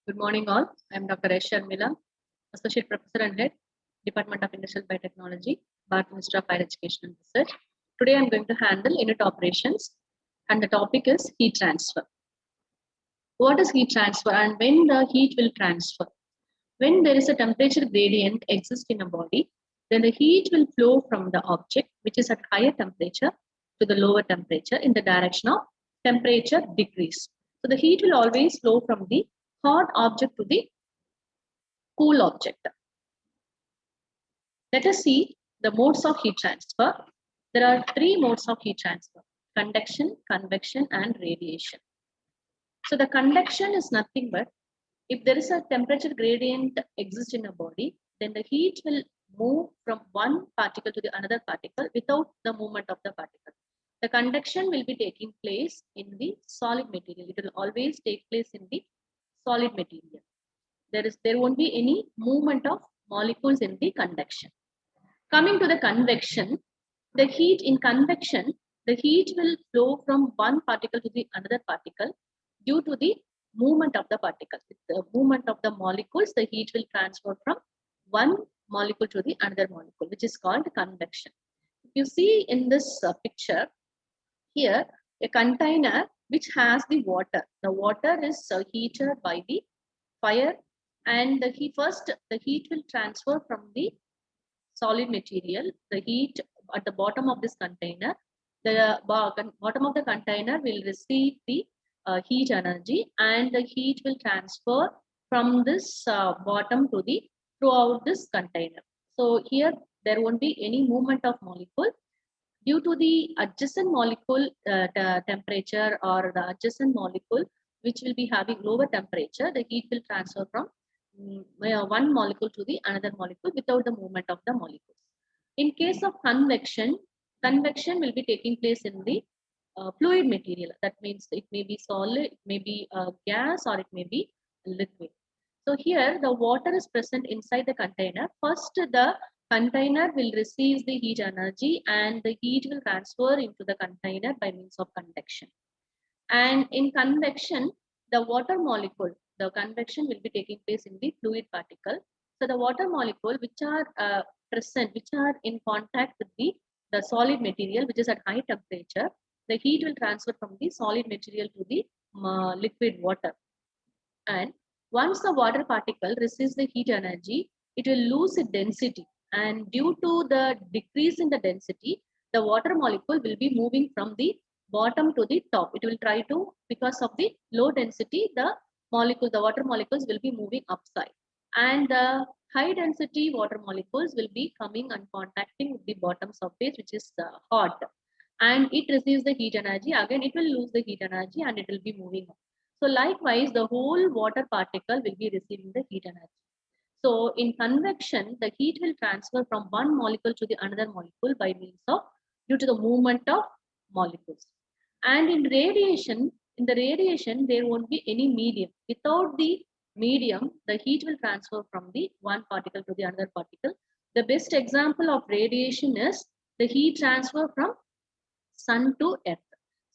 Good morning, all. I am Dr. S. Sharmila, Associate Professor and Head, Department of Industrial Biotechnology, Bharat Ministry of Higher Education and Research. Today, I am going to handle unit operations, and the topic is heat transfer. What is heat transfer, and when the heat will transfer? When there is a temperature gradient exists in a body, then the heat will flow from the object, which is at higher temperature, to the lower temperature in the direction of temperature decrease. So the heat will always flow from the hot object to the cool object. Let us see the modes of heat transfer. There are three modes of heat transfer: conduction, convection, and radiation. So the conduction is nothing but if there is a temperature gradient exists in a body, then the heat will move from one particle to the another particle without the movement of the particle. The conduction will be taking place in the solid material. It will always take place in the solid material. There won't be any movement of molecules in the conduction. Coming to the convection, the heat in convection, the heat will flow from one particle to the another particle due to the movement of the particle. With the movement of the molecules, the heat will transfer from one molecule to the another molecule, which is called convection. If you see in this picture, here a container which has the water. The water is heated by the fire, and the heat will transfer from the solid material. The heat at the bottom of this container, the bottom of the container will receive the heat energy, and the heat will transfer from this bottom to the throughout this container. So here there won't be any movement of molecule due to the adjacent molecule temperature, or the adjacent molecule which will be having lower temperature. The heat will transfer from one molecule to the another molecule without the movement of the molecules. In case of convection, convection will be taking place in the fluid material. That means it may be solid, it may be gas, or it may be liquid. So here the water is present inside the container. First, the container will receive the heat energy, and the heat will transfer into the container by means of convection. And in convection, the water molecule, the convection will be taking place in the fluid particle. So the water molecule which are present, which are in contact with the solid material which is at high temperature, the heat will transfer from the solid material to the liquid water. And once the water particle receives the heat energy, it will lose its density. And due to the decrease in the density, the water molecule will be moving from the bottom to the top. It will try to, because of the low density, the water molecules will be moving upside. And the high density water molecules will be coming and contacting with the bottom surface, which is hot. And it receives the heat energy. Again, it will lose the heat energy, and it will be moving up. So likewise, the whole water particle will be receiving the heat energy. So in convection, the heat will transfer from one molecule to the another molecule by means of due to the movement of molecules. And in the radiation, there won't be any medium. Without the medium, the heat will transfer from the one particle to the another particle. The best example of radiation is the heat transfer from sun to earth.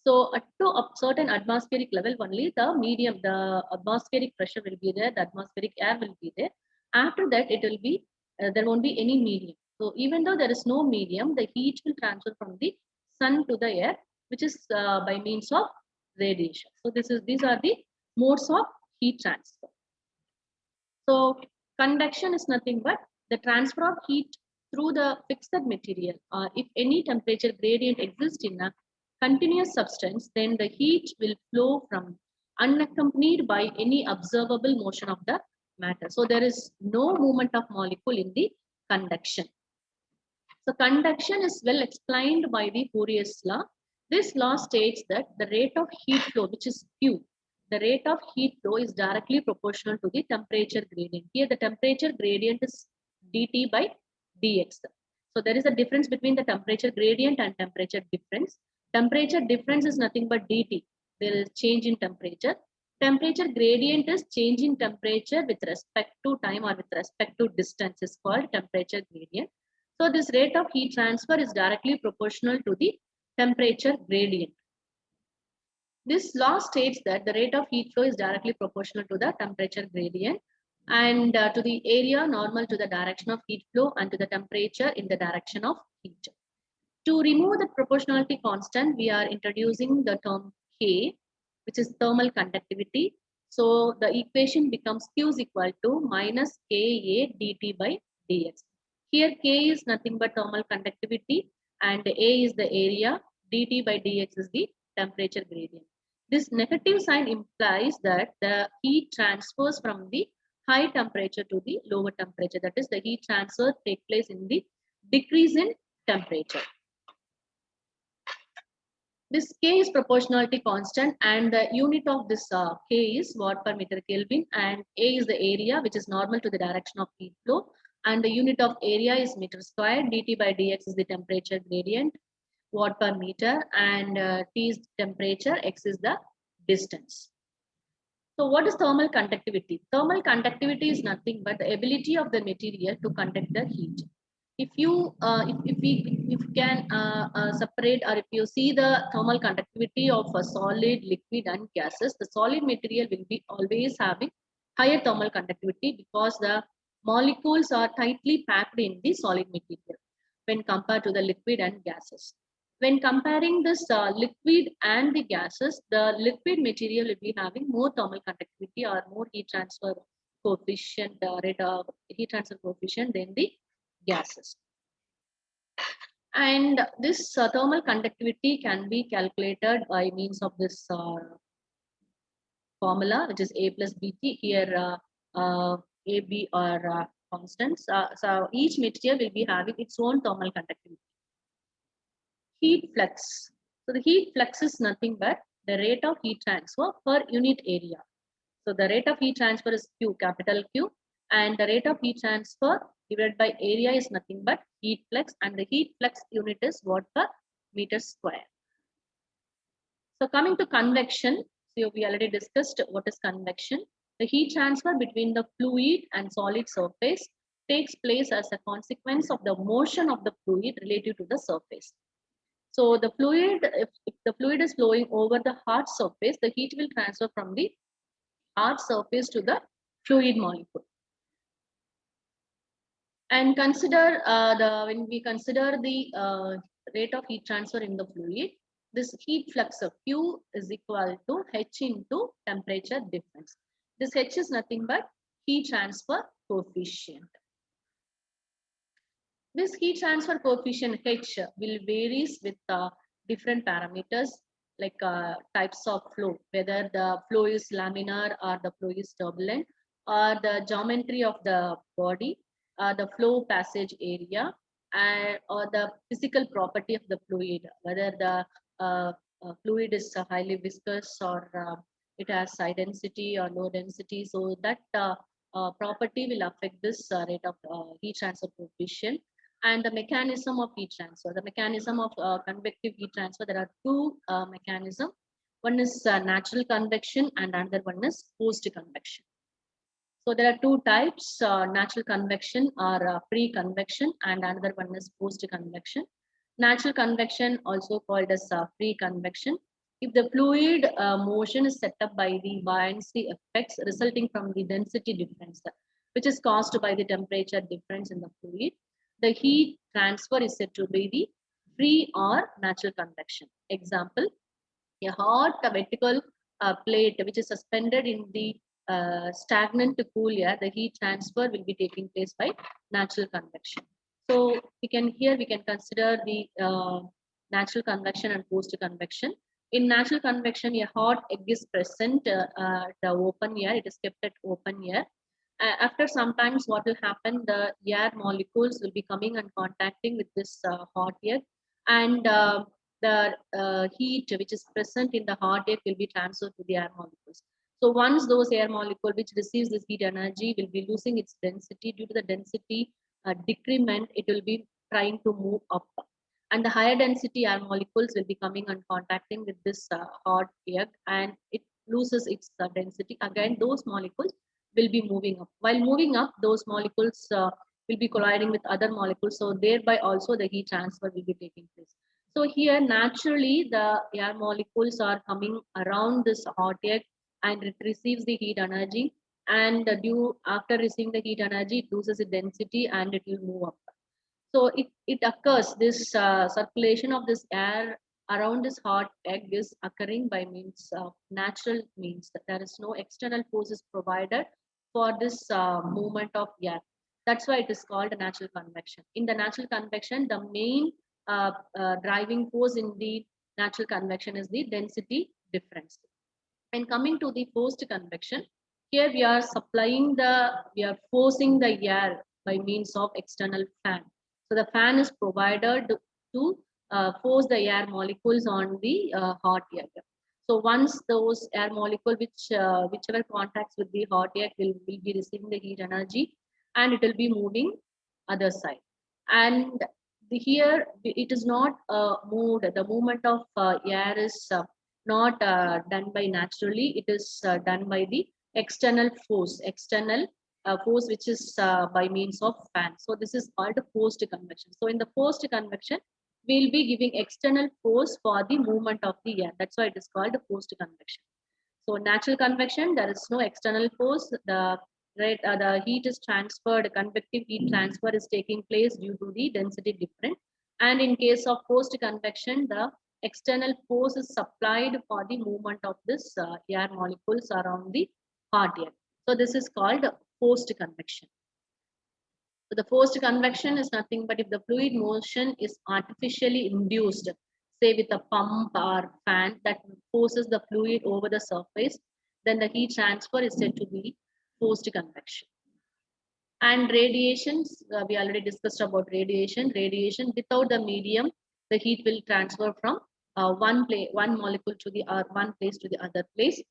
So at to a certain atmospheric level only, the atmospheric pressure will be there, the atmospheric air will be there. After that, it will be, there won't be any medium. So even though there is no medium, the heat will transfer from the sun to the air, which is by means of radiation. So these are the modes of heat transfer. So convection is nothing but the transfer of heat through the fixed material, or if any temperature gradient exists in a continuous substance, then the heat will flow from unaccompanied by any observable motion of the matter. So there is no movement of molecule in the conduction. So conduction is well explained by the Fourier's law. This law states that the rate of heat flow, which is Q, the rate of heat flow is directly proportional to the temperature gradient. Here the temperature gradient is dt by dx. So there is a difference between the temperature gradient and temperature difference. Temperature difference is nothing but dt. There is change in temperature. Temperature gradient is change in temperature with respect to time or with respect to distance is called temperature gradient. So this rate of heat transfer is directly proportional to the temperature gradient. This law states that the rate of heat flow is directly proportional to the temperature gradient and to the area normal to the direction of heat flow and to the temperature in the direction of heat. To remove the proportionality constant, we are introducing the term K, which is thermal conductivity. So the equation becomes Q is equal to minus Ka dt by dx. Here K is nothing but thermal conductivity and A is the area, dt by dx is the temperature gradient. This negative sign implies that the heat transfers from the high temperature to the lower temperature. That is, the heat transfer takes place in the decrease in temperature. This K is proportionality constant and the unit of this K is watt per meter Kelvin and A is the area which is normal to the direction of heat flow and the unit of area is meter square, dt by dx is the temperature gradient, watt per meter and T is temperature, x is the distance. So what is thermal conductivity? Thermal conductivity is nothing but the ability of the material to conduct the heat. If you can separate or if you see the thermal conductivity of a solid, liquid and gases, the solid material will be always having higher thermal conductivity because the molecules are tightly packed in the solid material when compared to the liquid and gases. When comparing this liquid and the gases, the liquid material will be having more thermal conductivity or more heat transfer coefficient, rate of heat transfer coefficient than the gases. And this thermal conductivity can be calculated by means of this formula, which is A plus BT. Here, A, B are constants. So each material will be having its own thermal conductivity. Heat flux. So the heat flux is nothing but the rate of heat transfer per unit area. So the rate of heat transfer is Q, capital Q, and the rate of heat transfer divided by area is nothing but heat flux, and the heat flux unit is watt per meter square. So coming to convection, so we already discussed what is convection. The heat transfer between the fluid and solid surface takes place as a consequence of the motion of the fluid relative to the surface. So the fluid, if the fluid is flowing over the hard surface, the heat will transfer from the hard surface to the fluid molecule. And consider when we consider the rate of heat transfer in the fluid, this heat flux of Q is equal to H into temperature difference. This H is nothing but heat transfer coefficient. This heat transfer coefficient H will varies with different parameters like types of flow, whether the flow is laminar or the flow is turbulent, or the geometry of the body, the flow passage area, and or the physical property of the fluid, whether the fluid is highly viscous or it has high density or low density. So that property will affect this rate of heat transfer coefficient. And the mechanism of heat transfer. The mechanism of convective heat transfer, there are two mechanisms. One is natural convection and another one is forced convection. So there are two types, natural convection or free convection, and another one is forced convection. Natural convection, also called as free convection. If the fluid motion is set up by the buoyancy effects resulting from the density difference, which is caused by the temperature difference in the fluid, the heat transfer is said to be the free or natural convection. Example, a hot vertical plate which is suspended in the stagnant cool air, the heat transfer will be taking place by natural convection. So we can consider the natural convection and forced convection. In natural convection, a hot egg is present at the open air. It is kept at open air. After some times, what will happen? The air molecules will be coming and contacting with this hot air, and the heat which is present in the hot air will be transferred to the air molecules. So once those air molecule which receives this heat energy will be losing its density, due to the density decrement, it will be trying to move up. And the higher density air molecules will be coming and contacting with this hot air, and it loses its density. Again, those molecules will be moving up. While moving up, those molecules will be colliding with other molecules. So thereby also the heat transfer will be taking place. So here naturally the air molecules are coming around this hot egg and it receives the heat energy, and due after receiving the heat energy it loses its density and it will move up. So it occurs, this circulation of this air around this hot egg is occurring by means of natural means. That there is no external forces provided for this movement of air. That's why it is called natural convection. In the natural convection, the main driving force in the natural convection is the density difference. And coming to the forced convection, here we are forcing the air by means of external fan. So the fan is provided to force the air molecules on the hot air. So once those air molecule, whichever contacts with the hot air will be receiving the heat energy, and it will be moving other side. And here it is not moved. The movement of air is not done by naturally. It is done by the external force, which is by means of fan. So this is called forced convection. So in the forced convection, we'll be giving external force for the movement of the air. That's why it is called forced convection. So natural convection, there is no external force. The heat is transferred, convective heat transfer is taking place due to the density difference. And in case of forced convection, the external force is supplied for the movement of this air molecules around the hot air. So this is called forced convection. So the forced convection is nothing but if the fluid motion is artificially induced, say with a pump or fan that forces the fluid over the surface, then the heat transfer is said to be forced convection. And radiations, we already discussed about radiation. Radiation without the medium, the heat will transfer from one molecule to the one place to the other place.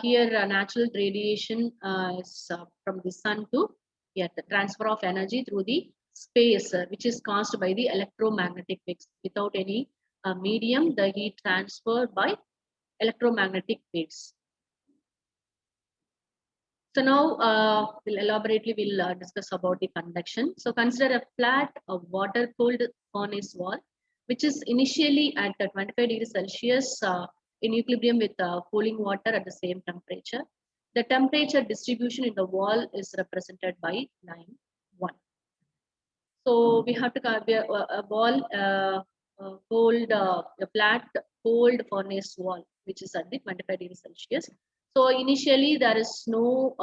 Here, natural radiation is from the sun to the transfer of energy through the space, which is caused by the electromagnetic waves. Without any medium, the heat transfer by electromagnetic waves. So now we'll discuss about the convection. So consider a flat water-cooled furnace wall, which is initially at 25 degrees Celsius in equilibrium with cooling water at the same temperature. The temperature distribution in the wall is represented by line 1. So we have to a wall a flat cold furnace wall, which is at the 25 degrees Celsius. So initially there is no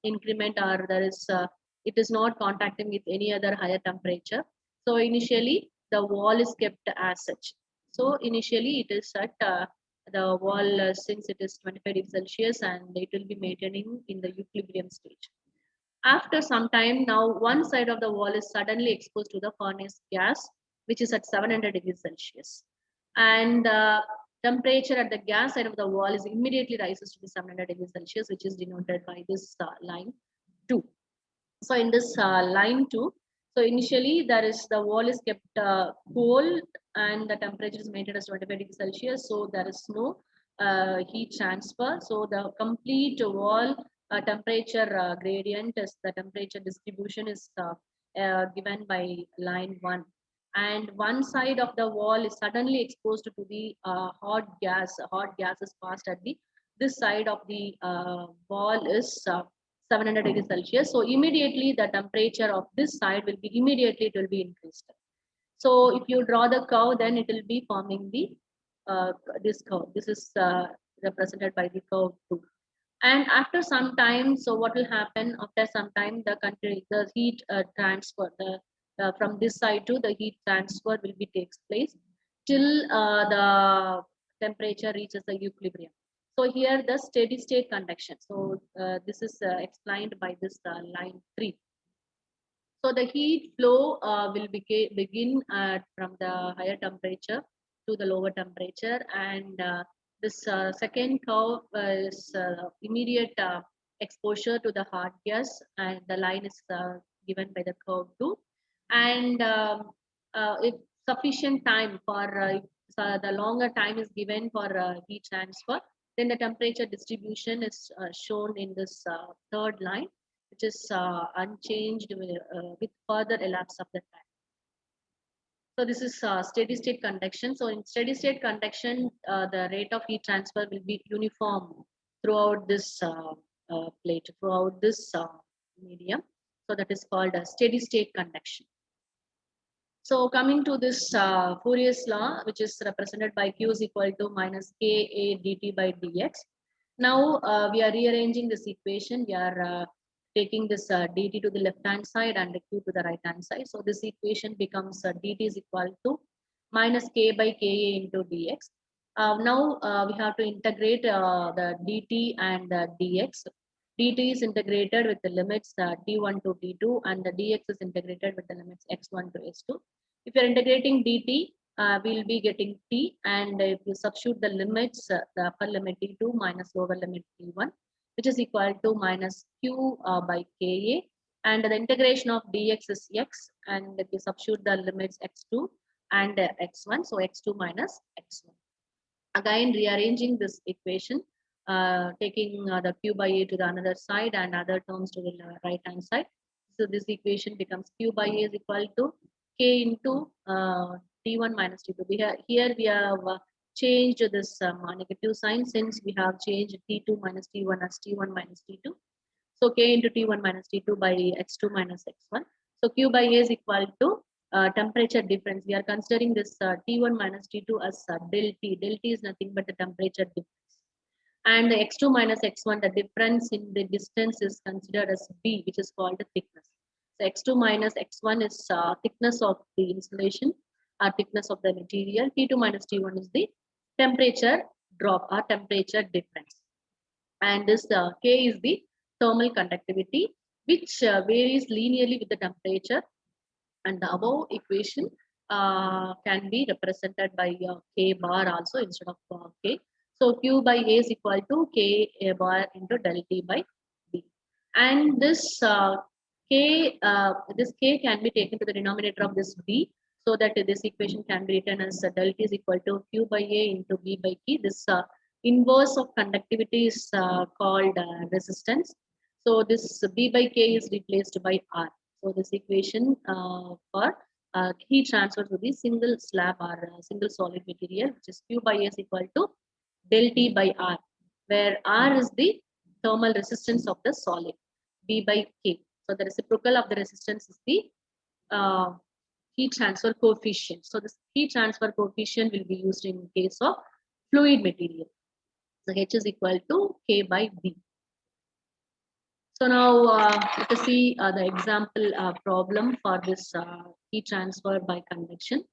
increment, or it is not contacting with any other higher temperature. So initially the wall is kept as such. So initially it is at the wall since it is 25 degrees Celsius, and it will be maintaining in the equilibrium stage. After some time, now one side of the wall is suddenly exposed to the furnace gas, which is at 700 degrees Celsius. And temperature at the gas side of the wall is immediately rises to the 700 degrees Celsius, which is denoted by this line 2. So in this line 2, so initially the wall is kept cold and the temperature is maintained as 25 degrees Celsius. So there is no heat transfer. So the complete wall temperature gradient is the temperature distribution is given by line 1. And one side of the wall is suddenly exposed to the hot gas. Hot gas is passed at the this side of the wall is 700 degrees Celsius. So immediately the temperature of this side will be immediately it will be increased. So if you draw the curve, then it will be forming the this curve. This is represented by the curve 2. And after some time, so what will happen after some time? The heat transfer from this side to the heat transfer will be takes place till the temperature reaches the equilibrium. So here the steady state convection. So this is explained by this line 3. So the heat flow will begin from the higher temperature to the lower temperature, and this second curve is immediate exposure to the hot gas, and the line is given by the curve 2. And if sufficient time for the longer time is given for heat transfer, then the temperature distribution is shown in this third line, which is unchanged with further elapse of the time. So this is steady state conduction. So in steady state conduction, the rate of heat transfer will be uniform throughout this plate, throughout this medium. So that is called a steady state conduction. So coming to this Fourier's law, which is represented by Q is equal to minus Ka dt by dx. Now we are rearranging this equation. We are taking this dt to the left hand side and q to the right hand side. So this equation becomes dt is equal to minus k by ka into dx. Now we have to integrate the dt and dx. dt is integrated with the limits t1 to t2 and the dx is integrated with the limits x1 to x2. If you're integrating dt, we'll be getting t, and if you substitute the limits, the upper limit t2 minus lower limit t1, which is equal to minus q by ka, and the integration of dx is x, and if you substitute the limits x2 and x1, so x2 minus x1. Again, rearranging this equation, taking the q by a to the another side and other terms to the right hand side. So this equation becomes q by a is equal to k into t1 minus t2. Here we have changed this negative sign since we have changed t2 minus t1 as t1 minus t2. So k into t1 minus t2 by x2 minus x1. So q by a is equal to temperature difference. We are considering this T1 minus T2 as del T. Del T is nothing but the temperature difference. And the X2 minus X1, the difference in the distance is considered as B, which is called the thickness. So X2 minus X1 is thickness of the insulation, or thickness of the material. T2 minus T1 is the temperature drop or temperature difference. And this K is the thermal conductivity, which varies linearly with the temperature. And the above equation can be represented by k bar also instead of k. So q by a is equal to k a bar into del t by b. And this this k can be taken to the denominator of this b, so that this equation can be written as del t is equal to q by a into b by k. This inverse of conductivity is called resistance. So this b by k is replaced by r. So this equation for heat transfer to the single slab or single solid material, which is q by a is equal to del T by R, where R is the thermal resistance of the solid, B by K. So the reciprocal of the resistance is the uh, heat transfer coefficient. So this heat transfer coefficient will be used in case of fluid material. So H is equal to K by B. So now let us see the example problem for this heat transfer by convection.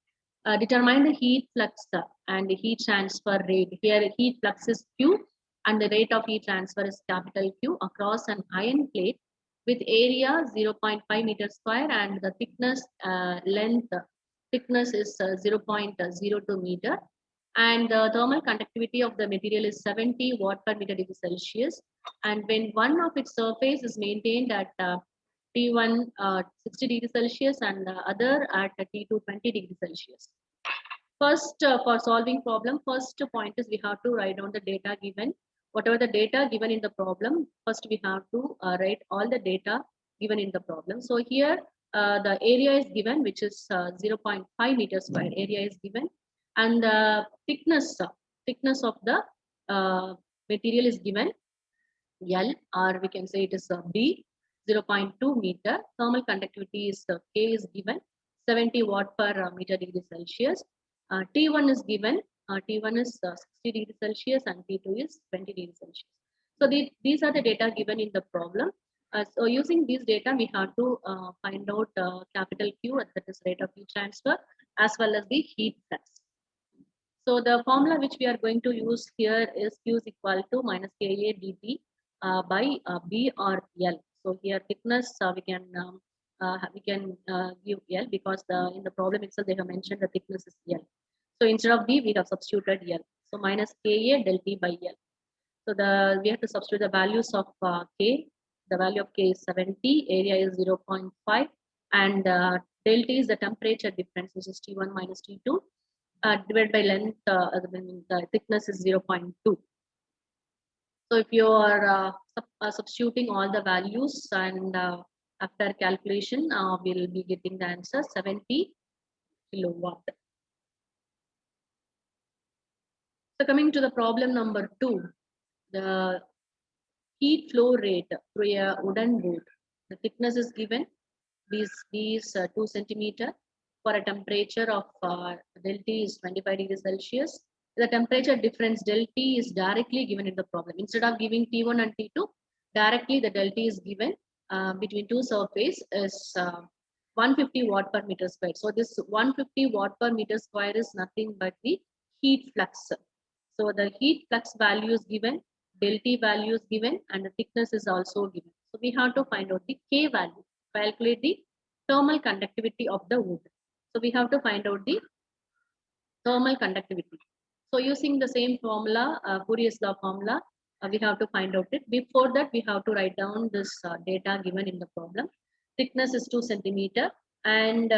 Determine the heat flux and the heat transfer rate. Here heat flux is Q and the rate of heat transfer is capital Q across an iron plate with area 0.5 meters square and the thickness thickness is 0.02 meter, and the thermal conductivity of the material is 70 watt per meter degree Celsius. And when one of its surface is maintained at T1 60 degrees Celsius and the other at T2 20 degrees Celsius. First, for solving problem, first point is we have to write down the data given. Whatever the data given in the problem, first we have to write all the data given in the problem. So here the area is given, which is 0.5 meters square. Area is given, and the thickness of the material is given, L, or we can say it is B, 0.2 meter. Thermal conductivity is K is given, 70 watt per meter degree Celsius. T1 is given, T1 is 60 degrees Celsius and T2 is 20 degrees Celsius. So these are the data given in the problem. So using these data, we have to find out capital Q, that is rate of heat transfer, as well as the heat flux. So the formula which we are going to use here is Q is equal to minus Ka dt by B or L. So here thickness we can give L because in the problem itself they have mentioned the thickness is L. So instead of B we have substituted L. So minus Ka del T by L. So we have to substitute the values of K. The value of K is 70, area is 0.5, and del T is the temperature difference, which is T1 minus T2. Divided by length, the thickness is 0.2. So if you are substituting all the values and after calculation, we'll be getting the answer 70 kilowatt. So coming to the problem number 2, the heat flow rate through a wooden board. The thickness is given. B is 2 centimeter for a temperature of del T is 25 degrees Celsius. The temperature difference del T is directly given in the problem. Instead of giving T1 and T2, directly the del T is given between two surface is 150 watt per meter square. So this 150 watt per meter square is nothing but the heat flux. So the heat flux value is given, del T value is given, and the thickness is also given. So we have to find out the K value, calculate the thermal conductivity of the wood. So we have to find out the thermal conductivity. So using the same formula, Fourier's law formula, we have to find out it. Before that, we have to write down this data given in the problem. Thickness is 2 centimeter, and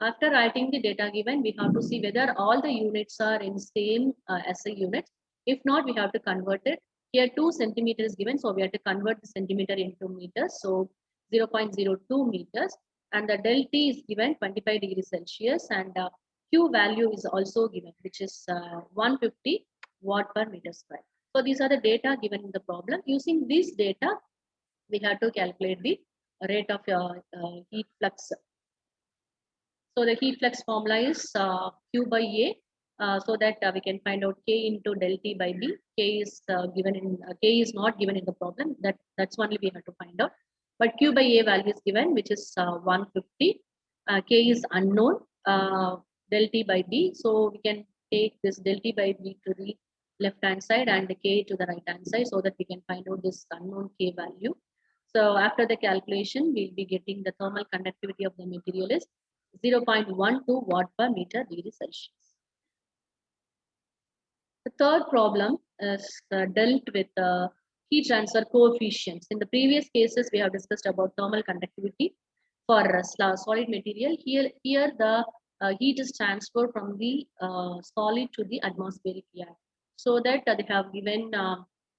after writing the data given, we have to see whether all the units are in same SI units. If not, we have to convert it. Here 2 centimeters is given, so we have to convert the centimeter into meters. So 0.02 meters, and the del T is given 25 degrees Celsius, and Q value is also given, which is 150 watt per meter square. So these are the data given in the problem. Using this data, we have to calculate the rate of heat flux. So the heat flux formula is Q by A, so that we can find out K into del T by B. K is given in K is not given in the problem. That's only we have to find out. But Q by A value is given, which is 150. K is unknown. Del T by B. So we can take this del T by B to the left hand side and the K to the right hand side, so that we can find out this unknown K value. So after the calculation, we'll be getting the thermal conductivity of the material is 0.12 watt per meter degree Celsius. The third problem is dealt with heat transfer coefficients. In the previous cases, we have discussed about thermal conductivity for solid material. Here the heat is transferred from the solid to the atmospheric air. So that they have given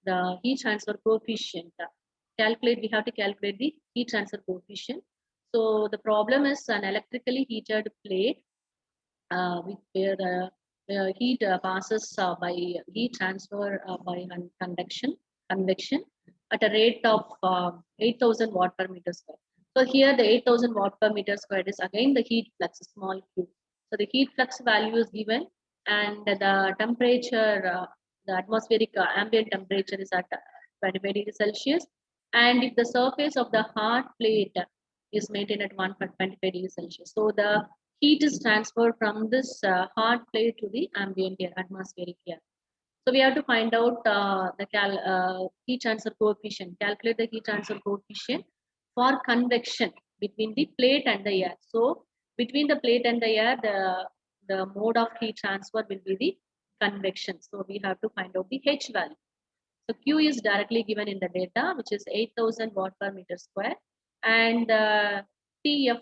the heat transfer coefficient. We have to calculate the heat transfer coefficient. So the problem is an electrically heated plate where the heat passes by heat transfer by convection at a rate of 8,000 watt per meter square. So here the 8,000 watt per meter square is again the heat flux, small q. So the heat flux value is given, and the temperature, the atmospheric ambient temperature is at 25 degrees Celsius. And if the surface of the hard plate is maintained at 125 degrees Celsius, so the heat is transferred from this hard plate to the ambient air, atmospheric air. So we have to find out the heat transfer coefficient, calculate the heat transfer coefficient for convection between the plate and the air. So between the plate and the air, the mode of heat transfer will be the convection. So we have to find out the H value. So Q is directly given in the data, which is 8,000 watt per meter square, and TF.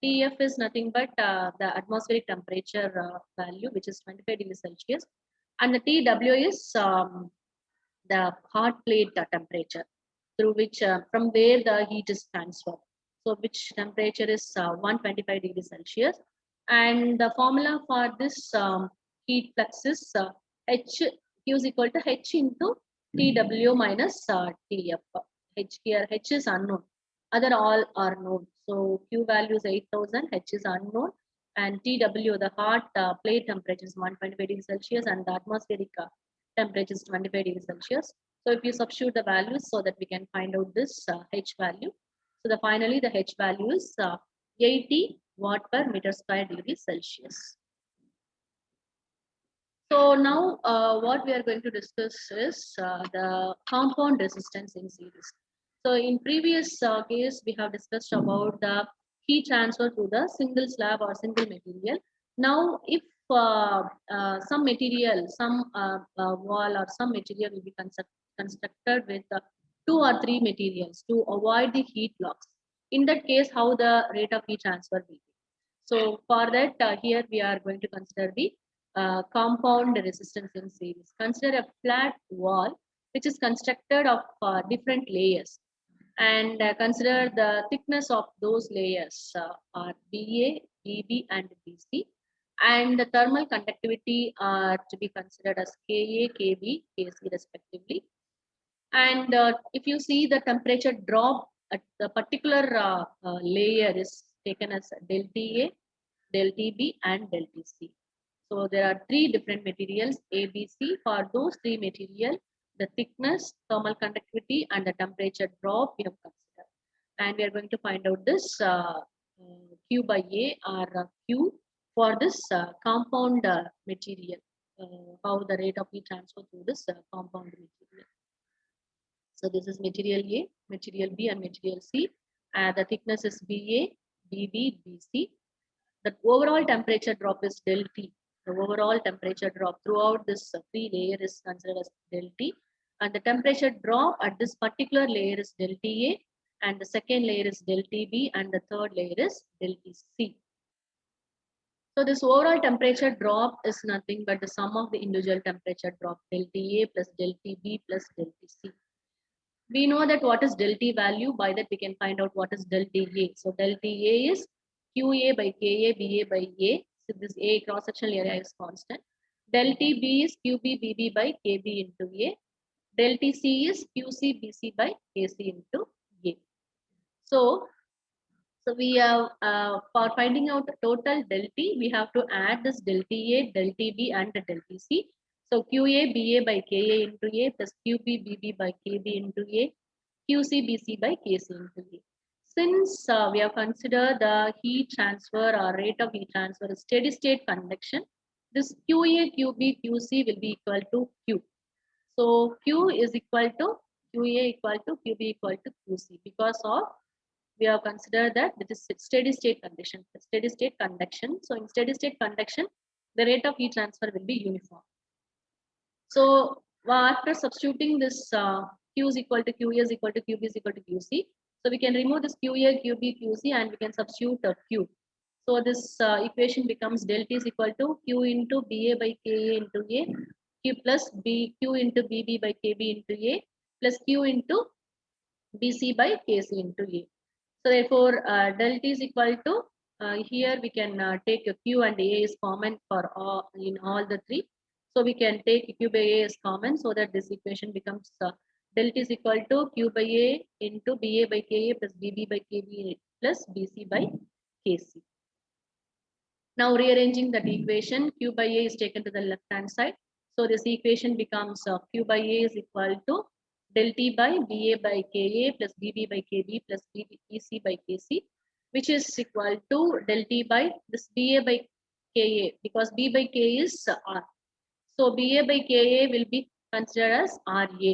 TF is nothing but the atmospheric temperature value, which is 25 degrees Celsius, and the TW is the hard plate temperature through which from where the heat is transferred. So which temperature is 125 degrees Celsius, and the formula for this heat flux is H Q is equal to H into TW minus TF. H here, H is unknown. Other all are known. So Q value is 8,000, H is unknown, and TW, the hot plate temperature is 125 degrees Celsius, and the atmospheric temperature is 25 degrees Celsius. So if you substitute the values so that we can find out this H value. So finally the H value is 80 watt per meter square degrees Celsius. So now what we are going to discuss is the compound resistance in series. So in previous case, we have discussed about the heat transfer to the single slab or single material. Now, if some material, some wall or some material will be constructed with 2 or 3 materials to avoid the heat loss. In that case, how the rate of heat transfer will be. So for that, here we are going to consider the compound resistance in series. Consider a flat wall which is constructed of different layers, and consider the thickness of those layers are BA, BB, and BC. And the thermal conductivity are to be considered as Ka, Kb, Kc respectively. And if you see the temperature drop at the particular layer is taken as del Ta, del Tb and del Tc. So there are three different materials A, B, C. For those three material, the thickness, thermal conductivity and the temperature drop we have considered. And we are going to find out this Q by A or Q for this compound material, how the rate of heat transfer through this compound material. So this is material A, material B and material C. The thickness is BA, BB, BC. The overall temperature drop is del T. The overall temperature drop throughout this three layer is considered as del T. And the temperature drop at this particular layer is del TA. And the second layer is del TB. And the third layer is del TC. So this overall temperature drop is nothing but the sum of the individual temperature drop del TA plus del TB plus del TC. We know that what is del T value. By that we can find out what is del TA. So del TA is QA by KA, BA by A. So this A cross-sectional area is constant. Del TB is QB, BB by KB into A. Del TC is QC, BC by KC into A. So we have, for finding out the total del T, we have to add this del TA, del TB and the del TC. So QA, BA by KA into A plus QB, BB by KB into A, QC, BC by KC into A. Since we have considered the heat transfer or rate of heat transfer is steady state convection, this QA, QB, QC will be equal to Q. So Q is equal to QA equal to QB equal to QC because of we have considered that it is steady state condition, steady state conduction. So in steady state conduction, the rate of heat transfer will be uniform. So after substituting this Q is equal to QA is equal to QB is equal to QC. So we can remove this QA, QB, QC and we can substitute Q. So this equation becomes del T is equal to Q into BA by KA into A, Q plus Q into BB by KB into A, plus Q into BC by KC into A. So therefore, del T is equal to, here we can take a Q and A is common for all, in all the three. So we can take Q by A is common so that this equation becomes del T is equal to Q by A into BA by KA plus BB by KB plus BC by KC. Now rearranging that equation, Q by A is taken to the left hand side. So this equation becomes Q by A is equal to del T by BA by KA plus BB by KB plus BC by KC, which is equal to del T by this BA by KA because B by K is R. So BA by KA will be considered as RA.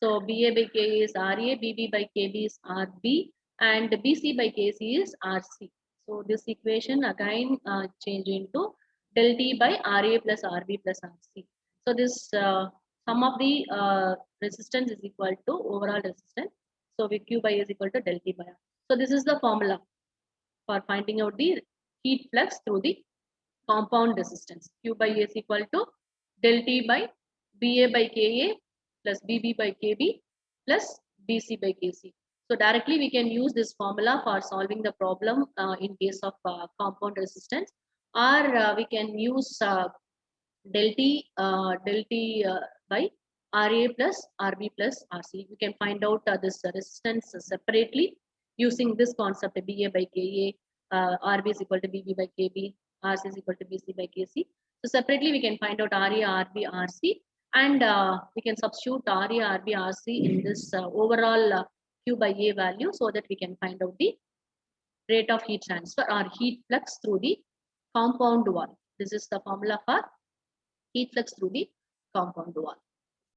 So BA by KA is RA, BB by KB is RB, and BC by KC is RC. So this equation again change into del T by RA plus RB plus RC. So this sum of the resistance is equal to overall resistance. So we Q by A is equal to del T by R. So this is the formula for finding out the heat flux through the compound resistance. Q by A is equal to del T by BA by KA plus BB by KB plus BC by KC. So directly we can use this formula for solving the problem in case of compound resistance, or we can use del T by RA plus RB plus RC. We can find out this resistance separately using this concept BA by KA, RB is equal to BB by KB, RC is equal to BC by KC. So separately we can find out RA, RB, RC, and we can substitute RA, RB, RC in this overall Q by A value so that we can find out the rate of heat transfer or heat flux through the compound wall. This is the formula for heat flux through the compound wall.